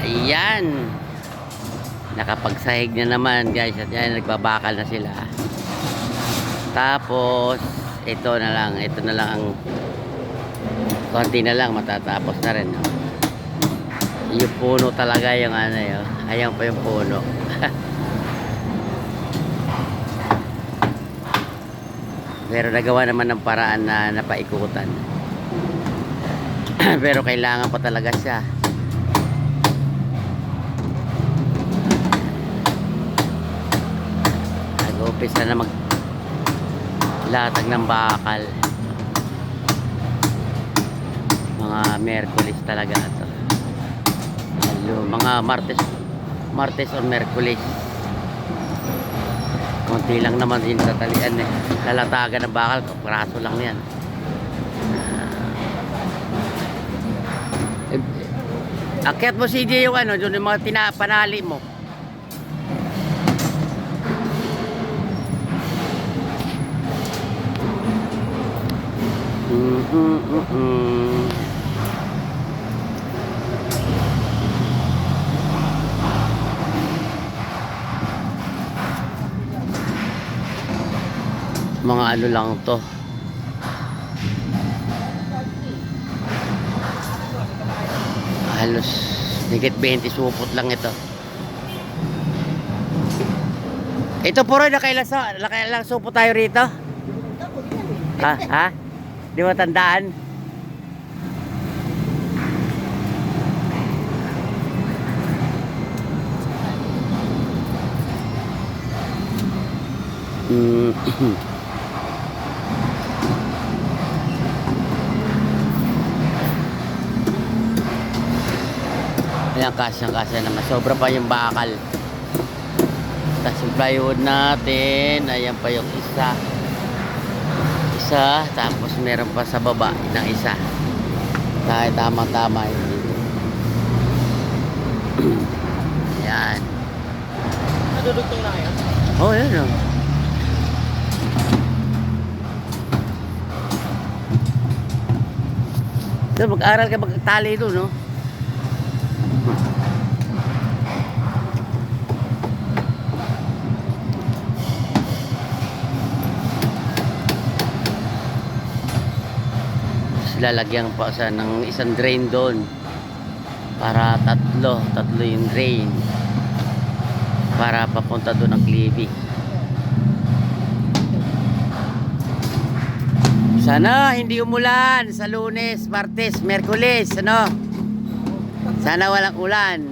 Ayan. Nakapagsahig na naman guys. At yan, nagbabakal na sila. Tapos, ito na lang ang konti na lang matatapos na rin. No? Yung puno talaga yung ano yun. Ayan pa yung puno. Pero nagawa naman ng paraan na napaikutan. Pero kailangan pa talaga siya. Nag-umpisa na maglatag ng bakal. Mga Merkulis talaga ito. Mga Martes or Merkulis. Konti lang naman din sa talian eh. Lalatagan ng bakal, praso lang yan. Akyat mo CJ yung ano, doon yung mga panali mo. Mga ano lang to, halos higit 20 supot lang ito. Ito puro nakailang supot tayo rito. Ha? Di mo tandaan? Ayan, kasya naman. Sobra pa yung bakal. Tapos yung plywood natin. Ayan pa yung isa. Tapos meron pa sa baba ng isa. Kahit tama-tama yun dito. Ayan. Nadudugtong na kayo? Oh, yun o. So, mag-aral ka magtali doon, no? Lalagyan pa sa ng isang drain doon para tatlo yung drain para papunta doon ang Clivy. Sana hindi umulan sa Lunes, Martes, Miyerkules, ano? Sana walang ulan.